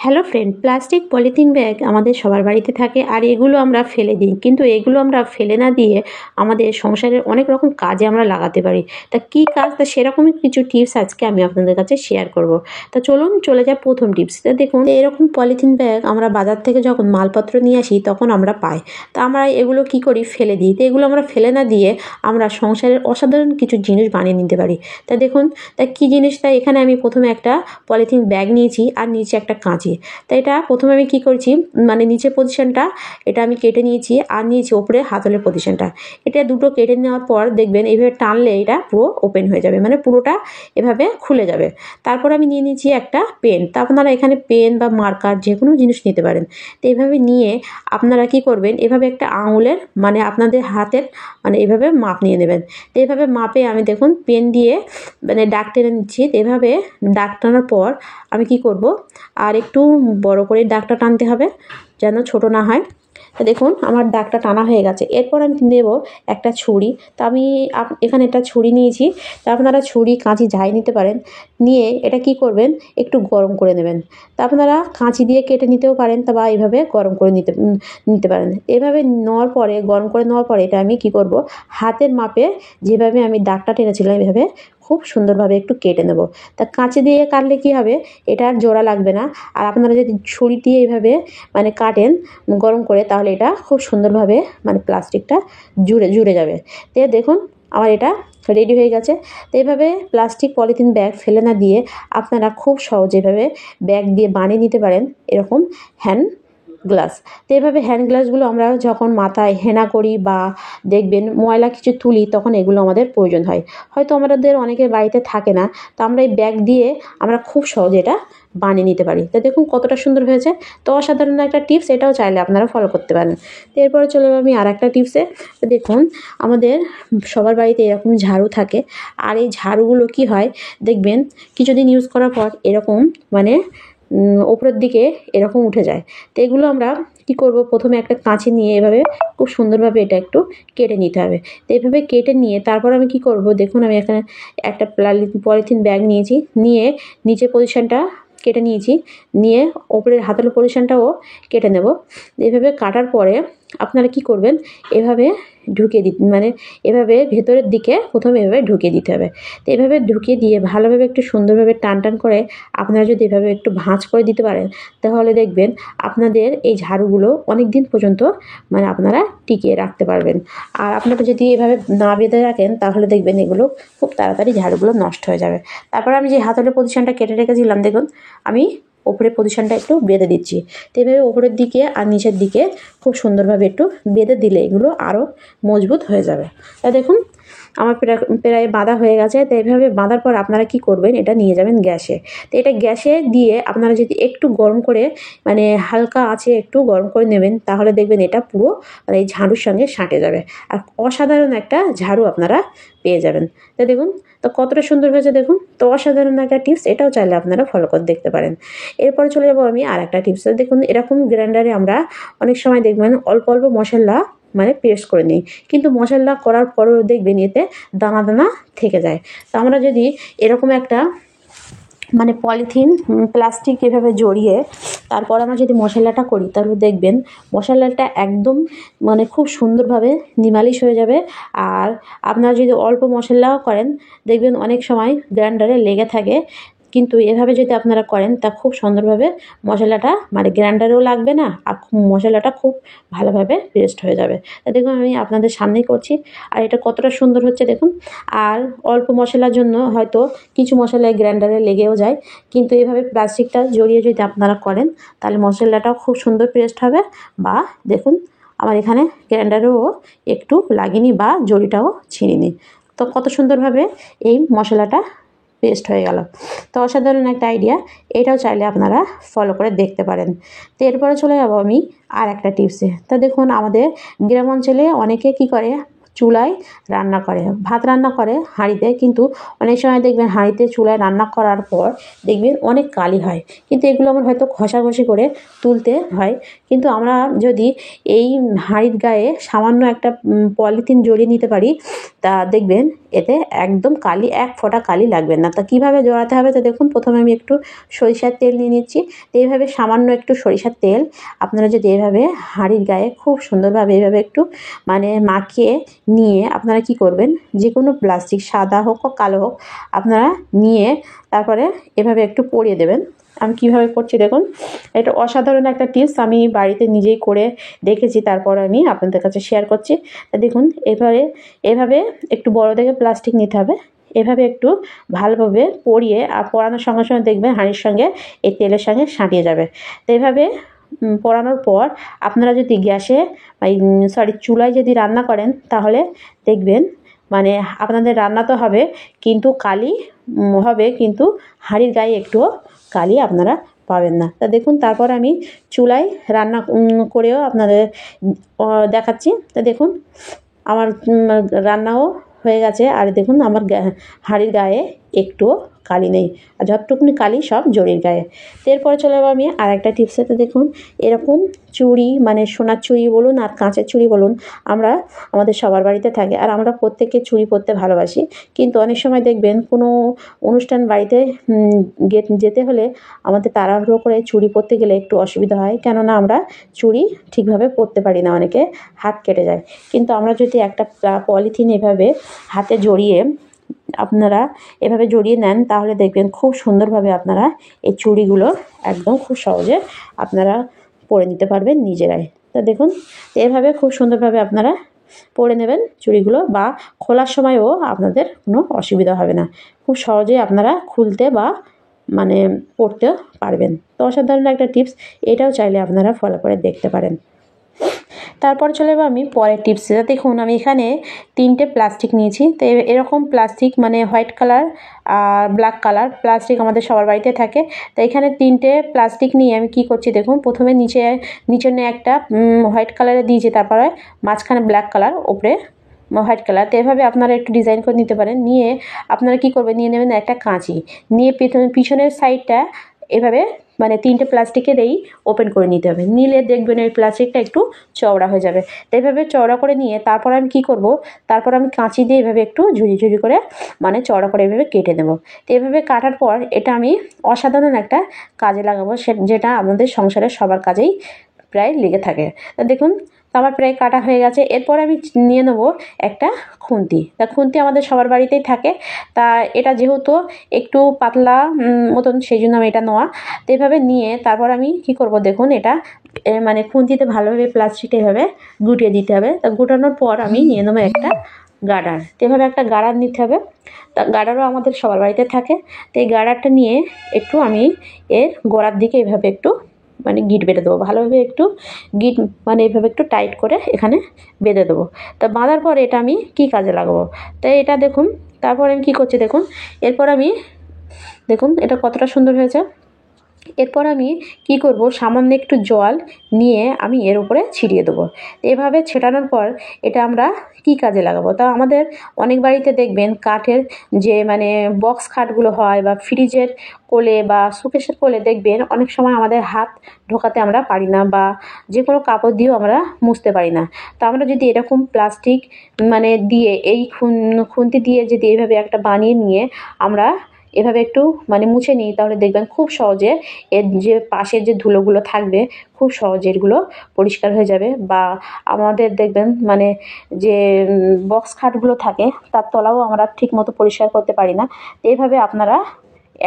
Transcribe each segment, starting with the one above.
Hello friend, plastic polythene bag আমাদের সবার বাড়িতে থাকে আর এগুলো আমরা ফেলে দিই, কিন্তু এগুলো আমরা ফেলে না দিয়ে আমাদের সংসারের অনেক রকম কাজে আমরা লাগাতে পারি। তা কী কাজ, তা সেরকমই কিছু টিপস আজকে আমি আপনাদের কাছে শেয়ার করব। তা চলুন চলে যাই প্রথম টিপস। তা দেখুন, এরকম পলিথিন ব্যাগ আমরা বাজার থেকে যখন মালপত্র নিয়ে আসি তখন আমরা পাই। তা আমরা এগুলো কি করি, ফেলে দিই। তো এগুলো আমরা ফেলে না দিয়ে আমরা সংসারের অসাধারণ কিছু জিনিস বানিয়ে নিতে পারি। তা দেখুন, তা কী জিনিস, তা এখানে আমি প্রথমে একটা পলিথিন ব্যাগ নিয়েছি আর নিচে একটা কাঁচি। তো এটা প্রথমে আমি কি করছি, মানে নিচের পজিশনটা এটা আমি কেটে নিয়েছি আর নিয়েছি ওপরে হাতলের পজিশনটা। এটা দুটো কেটে নেওয়ার পর দেখবেন এইভাবে টানলে এটা পুরো ওপেন হয়ে যাবে, মানে পুরোটা এভাবে খুলে যাবে। তারপর আমি নিয়ে নিয়েছি একটা পেন। তা আপনারা এখানে পেন বা মার্কার যে কোনো জিনিস নিতে পারেন। তো এইভাবে নিয়ে আপনারা কি করবেন, এভাবে একটা আঙুলের মানে আপনাদের হাতের মানে এভাবে মাপ নিয়ে নেবেন। তো এইভাবে মাপে আমি দেখুন পেন দিয়ে মানে দাগ টেনে নিচ্ছি। তো এভাবে দাগ টানার পর আমি কি করব, আর একটু বড় করে দাগটা টানতে হবে যেন ছোট না হয়। তো দেখুন আমার দাগটা টানা হয়ে গেছে। এরপর আমি নেব একটা ছুরি। তো আমি এখানে একটা ছুরি নিয়েছি। তো আপনারা ছুরি কাঁচি যাই নিতে পারেন। নিয়ে এটা কি করবেন, একটু গরম করে নেবেন। তা আপনারা কাঁচি দিয়ে কেটে নিতেও পারেন, তা বা এইভাবে গরম করে নিতে পারেন। এভাবে নেওয়ার পরে গরম করে নেওয়ার পরে এটা আমি কি করব, হাতের মাপে যেভাবে আমি দাগটা টেনেছিলাম এভাবে খুব সুন্দরভাবে একটু কেটে নেব। তা কাঁচি দিয়ে কাটলে কি হবে, এটা আর জোড়া লাগবে না। আর আপনারা যদি ছুরি দিয়ে এইভাবে মানে কাটেন গরম করে, তাহলে এটা খুব সুন্দরভাবে মানে প্লাস্টিকটা জুড়ে যাবে। তো দেখুন আমার এটা রেডি হয়ে গেছে। তো এইভাবে প্লাস্টিক পলিথিন ব্যাগ ফেলে না দিয়ে আপনারা খুব সহজে এভাবে ব্যাগ দিয়ে বানিয়ে নিতে পারেন এরকম হ্যান্ড গ্লাস। তো এভাবে হ্যান্ড গ্লাসগুলো আমরা যখন মাথায় হেনা করি বা দেখবেন ময়লা কিছু তুলি, তখন এগুলো আমাদের প্রয়োজন হয়। হয়তো আমাদের অনেকের বাড়িতে থাকে না, তো আমরা এই ব্যাগ দিয়ে আমরা খুব সহজে এটা বানিয়ে নিতে পারি। তো দেখুন কতটা সুন্দর হয়েছে। তো অসাধারণ একটা টিপস, এটাও চাইলে আপনারা ফলো করতে পারেন। তো এরপরে চলে যাবো আমি আর একটা টিপসে। তো দেখুন আমাদের সবার বাড়িতে এরকম ঝাড়ু থাকে। আর এই ঝাড়ুগুলো কি হয় দেখবেন কিছুদিন ইউজ করার পর এরকম মানে ওপরের দিকে এরকম উঠে যায়। তো এগুলো আমরা কি করব, প্রথমে একটা কাঁচি নিয়ে এভাবে খুব সুন্দরভাবে এটা একটু কেটে নিতে হবে। তো এভাবে কেটে নিয়ে তারপর আমি কি করব, দেখুন আমি এখানে একটা পলিথিন ব্যাগ নিয়েছি, নিয়ে নিচের পজিশনটা কেটে নিয়েছি, নিয়ে ওপরের হাতলের পজিশনটাও কেটে নেব। এভাবে কাটার পরে আপনারা কি করবেন, এভাবে ঢুকিয়ে মানে এভাবে ভেতরের দিকে প্রথমে এভাবে ঢুকিয়ে দিতে হবে। তো এভাবে ঢুকিয়ে দিয়ে ভালোভাবে একটু সুন্দরভাবে টান করে আপনারা যদি এভাবে একটু ভাঁজ করে দিতে পারেন, তাহলে দেখবেন আপনাদের এই ঝাড়ুগুলো অনেক দিন পর্যন্ত মানে আপনারা টিকিয়ে রাখতে পারবেন। আর আপনারা যদি এভাবে না বেঁধে রাখেন, তাহলে দেখবেন এগুলো খুব তাড়াতাড়ি ঝাড়ুগুলো নষ্ট হয়ে যাবে। তারপর আমি যে হাতলের পজিশনটা কেটে রেখেছিলাম, দেখুন আমি ওপরের পজিশনটা একটু বেঁধে দিচ্ছি। তো এভাবে ওপরের দিকে আর নিচের দিকে খুব সুন্দরভাবে একটু বেঁধে দিলে এগুলো আরও মজবুত হয়ে যাবে। তা দেখুন আমার প্রায় বাঁধা হয়ে গেছে। তো এইভাবে বাঁধার পর আপনারা কি করবেন, এটা নিয়ে যাবেন গ্যাসে। তো এটা গ্যাসে দিয়ে আপনারা যদি একটু গরম করে মানে হালকা আঁচে একটু গরম করে নেবেন, তাহলে দেখবেন এটা পুরো মানে এই ঝাড়ুর সঙ্গে সাঁটে যাবে আর অসাধারণ একটা ঝাড়ু আপনারা পেয়ে যাবেন। তো দেখুন তো কতটা সুন্দর হয়েছে দেখুন। তো অসাধারণ একটা টিপস, এটাও চাইলে আপনারা ফলো করে দেখতে পারেন। এরপরে চলে যাবো আমি আর একটা টিপস। দেখুন এরকম গ্রাইন্ডারে আমরা অনেক সময় দেখবেন অল্প অল্প মশলা মানে পেস্ট করে নিই, কিন্তু মশলা করার পরেও দেখবেন এতে দানা দানা থেকে যায়। তো আমরা যদি এরকম একটা মানে পলিথিন প্লাস্টিক এভাবে জড়িয়ে তারপর আমরা যদি মশলাটা করি, তাহলে দেখবেন মশলাটা একদম মানে খুব সুন্দরভাবে নিমালিশ হয়ে যাবে। আর আপনারা যদি অল্প মশলাও করেন, দেখবেন অনেক সময় গ্রাইন্ডারে লেগে থাকে, কিন্তু এভাবে যদি আপনারা করেন তা খুব সুন্দরভাবে মশলাটা মানে গ্রাইন্ডারেও লাগবে না আর মশলাটা খুব ভালোভাবে পেস্ট হয়ে যাবে। তা দেখুন আমি আপনাদের সামনেই করছি আর এটা কতটা সুন্দর হচ্ছে দেখুন। আর অল্প মশলার জন্য হয়তো কিছু মশলা গ্রাইন্ডারে লেগেও যায়, কিন্তু এভাবে প্লাস্টিকটা জড়িয়ে যদি আপনারা করেন, তাহলে মশলাটাও খুব সুন্দর পেস্ট হবে। বা দেখুন আমার এখানে গ্রাইন্ডারেও একটু লাগেনি বা জড়িটাও ছিঁড়িনি। তো কত সুন্দরভাবে এই মশলাটা পেস্ট হয়ে গেল। তো অসাধারণ একটা আইডিয়া, এটাও চাইলে আপনারা ফলো করে দেখতে পারেন। তো এরপরে চলে যাবো আমি আর একটা টিপসে। তো দেখুন আমাদের গ্রাম অঞ্চলে অনেকে কি করে, চুলায় রান্না করে, ভাত রান্না করে হাঁড়িতে, কিন্তু অনেক সময় দেখবেন হাঁড়িতে চুলায় রান্না করার পর দেখবেন অনেক কালি হয়, কিন্তু এগুলো আমার হয়তো ঘষাঘষি করে তুলতে হয়। কিন্তু আমরা যদি এই হাঁড়ির গায়ে সামান্য একটা পলিথিন জড়িয়ে নিতে পারি, তা দেখবেন এতে একদম কালি, এক ফোঁটা কালি লাগবে না। তা কীভাবে জড়াতে হবে, তো দেখুন প্রথমে আমি একটু সরিষার তেল নিয়ে নিচ্ছি। তো এইভাবে সামান্য একটু সরিষার তেল আপনারা যদি এভাবে হাঁড়ির গায়ে খুব সুন্দরভাবে এভাবে একটু মানে মাখিয়ে নিয়ে আপনারা কি করবেন, যে কোনো প্লাস্টিক সাদা হোক বা কালো হোক আপনারা নিয়ে তারপরে এভাবে একটু পরিয়ে দেবেন। আমি কীভাবে করছি দেখুন, এটা অসাধারণ একটা টিপস, আমি বাড়িতে নিজেই করে দেখেছি, তারপর আমি আপনাদের কাছে শেয়ার করছি। দেখুন এভাবে একটু বড় দেখে প্লাস্টিক নিতে হবে, এভাবে একটু ভালোভাবে পরিয়ে আর পরানোর সঙ্গে সঙ্গে দেখবেন হাঁড়ির সঙ্গে এই তেলের সঙ্গে সাঁটিয়ে যাবে। তো এভাবে পরানোর পর আপনারা যদি গ্যাসে চুলায় যদি রান্না করেন, তাহলে দেখবেন মানে আপনাদের রান্না তো হবে কিন্তু কালি হবে, কিন্তু হাঁড়ির গায়ে একটুও কালি আপনারা পাবেন না। তা দেখুন তারপর আমি চুলায় রান্না করেও আপনাদের দেখাচ্ছি। তা দেখুন আমার রান্নাও হয়ে গেছে, আর দেখুন আমার হাঁড়ির গায়ে একটুও কালি নেই, আর যতটুকুনি কালি সব জরির গায়ে। তো এরপরে চলে যাবো আমি আর একটা টিপসেতে। দেখুন এরকম চুড়ি মানে সোনার চুড়ি বলুন আর কাঁচের চুড়ি বলুন, আমাদের সবার বাড়িতে থাকে, আর আমরা প্রত্যেকে চুড়ি পরতে ভালোবাসি। কিন্তু অনেক সময় দেখবেন কোনো অনুষ্ঠান বাড়িতে যেতে হলে আমাদের তাড়াহুড়ো করে চুড়ি পরতে গেলে একটু অসুবিধা হয়, কেননা আমরা চুড়ি ঠিকভাবে পরতে পারি না, অনেকে হাত কেটে যায়। কিন্তু আমরা যদি একটা পলিথিন এভাবে হাতে জড়িয়ে আপনারা এভাবে জড়িয়ে নেন, তাহলে দেখবেন খুব সুন্দরভাবে আপনারা এই চুড়িগুলো একদম খুব সহজে আপনারা পরে নিতে পারবেন নিজেরাই। তা দেখুন এভাবে খুব সুন্দরভাবে আপনারা পরে নেবেন চুড়িগুলো, বা খোলার সময়ও আপনাদের কোনো অসুবিধা হবে না, খুব সহজেই আপনারা খুলতে বা মানে পরতে পারবেন। তো অসাধারণ একটা টিপস, এটাও চাইলে আপনারা ফলো করে দেখতে পারেন। তারপর চলে যাবো আমি পরের টিপসে। দেখুন আমি এখানে 3টে প্লাস্টিক নিয়েছি। তো এরকম প্লাস্টিক মানে হোয়াইট কালার আর ব্ল্যাক কালার প্লাস্টিক আমাদের সবার বাড়িতে থাকে। তো এখানে 3টে প্লাস্টিক নিয়ে আমি কি করছি দেখুন, প্রথমে নিচে একটা হোয়াইট কালারে দিয়েছি, তারপরে মাঝখানে ব্ল্যাক কালার, ওপরে হোয়াইট কালার। তো এভাবে আপনারা একটু ডিজাইন করে নিতে পারেন। নিয়ে আপনারা কি করবেন, নিয়ে নেবেন একটা কাঁচি, নিয়ে পিছনের সাইডটা এভাবে মানে 3টে প্লাস্টিকের ওপেন করে নিতে হবে। নিলে দেখবেন এই প্লাস্টিকটা একটু চওড়া হয়ে যাবে। তো এভাবে চওড়া করে নিয়ে তারপর আমি কি করব, তারপর আমি কাঁচি দিয়ে এভাবে একটু ঝুড়ি করে মানে চওড়া করে এভাবে কেটে নেব। তো এভাবে কাটার পর এটা আমি অসাধারণ একটা কাজে লাগাবো, যেটা আমাদের সংসারের সবার কাজেই প্রায় লেগে থাকে। তো দেখুন আমার প্রায় কাটা হয়ে গেছে। এরপর আমি নিয়ে নেব একটা খুন্তি। তা খুন্তি আমাদের সবার বাড়িতেই থাকে। তা এটা যেহেতু একটু পাতলা মতন, সেই জন্য আমি এটা নেওয়া। তো এভাবে নিয়ে তারপর আমি কি করব দেখুন, এটা মানে খুন্তিতে ভালোভাবে প্লাস্টিকটা এভাবে গুটিয়ে দিতে হবে। তা গুটানোর পর আমি নিয়ে নেবো একটা গার্ডার। তো এভাবে একটা গার্ডার নিতে হবে। তা গার্ডারও আমাদের সবার বাড়িতে থাকে। তো এই গার্ডারটা নিয়ে একটু আমি এর গোড়ার দিকে এভাবে একটু মানে গিঁট বেঁধে দেবো, ভালোভাবে একটু গিঁট মানে এইভাবে একটু টাইট করে এখানে বেঁধে দেবো। তা বাঁধার পর এটা আমি কী কাজে লাগাবো, তাই এটা দেখুন তারপর আমি কী করছি দেখুন, এরপর আমি দেখুন এটা কতটা সুন্দর হয়েছে। এরপর আমি কি করব, সামান্য একটু জল নিয়ে আমি এর উপরে ছিটিয়ে দেবো। এভাবে ছেটানোর পর এটা আমরা কি কাজে লাগাবো, তা আমাদের অনেক বাড়িতে দেখবেন কাঠের যে মানে বক্স খাটগুলো হয়, বা ফ্রিজের কোলে বা শোকেসের কোলে দেখবেন অনেক সময় আমাদের হাত ঢোকাতে আমরা পারি না, বা যে কোনো কাপড় দিয়েও আমরা মুছতে পারি না। তো আমরা যদি এরকম প্লাস্টিক মানে দিয়ে এই খুন্তি দিয়ে যদি এইভাবে একটা বানিয়ে নিয়ে আমরা এভাবে একটু মানে মুছে নিই, তাহলে দেখবেন খুব সহজে এর যে পাশের যে ধুলোগুলো থাকবে খুব সহজে এগুলো পরিষ্কার হয়ে যাবে। বা আমাদের দেখবেন মানে যে বক্স খাটগুলো থাকে তার তলাও আমরা ঠিকমতো পরিষ্কার করতে পারি না। এইভাবে আপনারা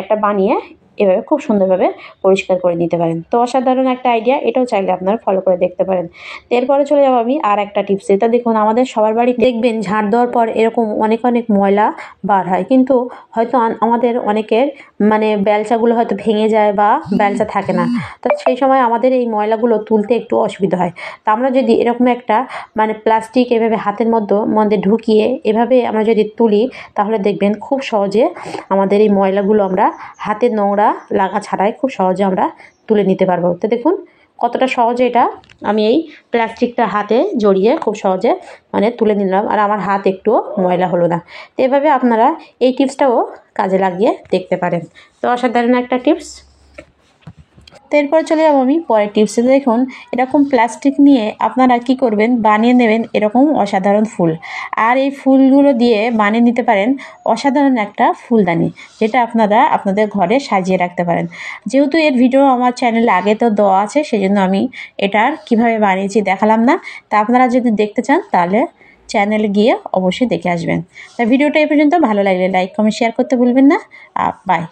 একটা বানিয়ে এভাবে খুব সুন্দরভাবে পরিষ্কার করে নিতে পারেন। তো অসাধারণ একটা আইডিয়া, এটাও চাইলে আপনারা ফলো করে দেখতে পারেন। তো এরপরে চলে যাবো আমি আর একটা টিপস। এটা দেখুন আমাদের সবার বাড়ি দেখবেন ঝাড় দেওয়ার পর এরকম অনেক ময়লা বার হয়, কিন্তু হয়তো আমাদের অনেকের মানে বেলচাগুলো হয়তো ভেঙে যায় বা বেলচা থাকে না। তো সেই সময় আমাদের এই ময়লাগুলো তুলতে একটু অসুবিধা হয়। তা আমরা যদি এরকম একটা মানে প্লাস্টিক এভাবে হাতের মধ্যে ঢুকিয়ে এভাবে আমরা যদি তুলি, তাহলে দেখবেন খুব সহজে আমাদের এই ময়লাগুলো আমরা হাতের নোংরা লাগা ছাড়াই খুব সহজে আমরা তুলে নিতে পারবো। তো দেখুন কতটা সহজে এটা আমি এই প্লাস্টিকটা হাতে জড়িয়ে খুব সহজে মানে তুলে নিলাম, আর আমার হাত একটুও ময়লা হলো না। তো এভাবে আপনারা এই টিপসটাও কাজে লাগিয়ে দেখতে পারেন। তো অসাধারণ একটা টিপস। তো এরপর চলে যাবো আমি পরের টিপসে। দেখুন, এরকম প্লাস্টিক নিয়ে আপনারা কি করবেন, বানিয়ে নেবেন এরকম অসাধারণ ফুল। আর এই ফুলগুলো দিয়ে বানিয়ে নিতে পারেন অসাধারণ একটা ফুলদানি, যেটা আপনারা আপনাদের ঘরে সাজিয়ে রাখতে পারেন। যেহেতু এর ভিডিও আমার চ্যানেলে আগে তো দেওয়া আছে, সেই জন্য আমি এটার কিভাবে বানিয়েছি দেখালাম না। তা আপনারা যদি দেখতে চান তাহলে চ্যানেলে গিয়ে অবশ্যই দেখে আসবেন। তা ভিডিওটা এই পর্যন্ত, ভালো লাগলে লাইক কমেন্ট শেয়ার করতে ভুলবেন না। বাই।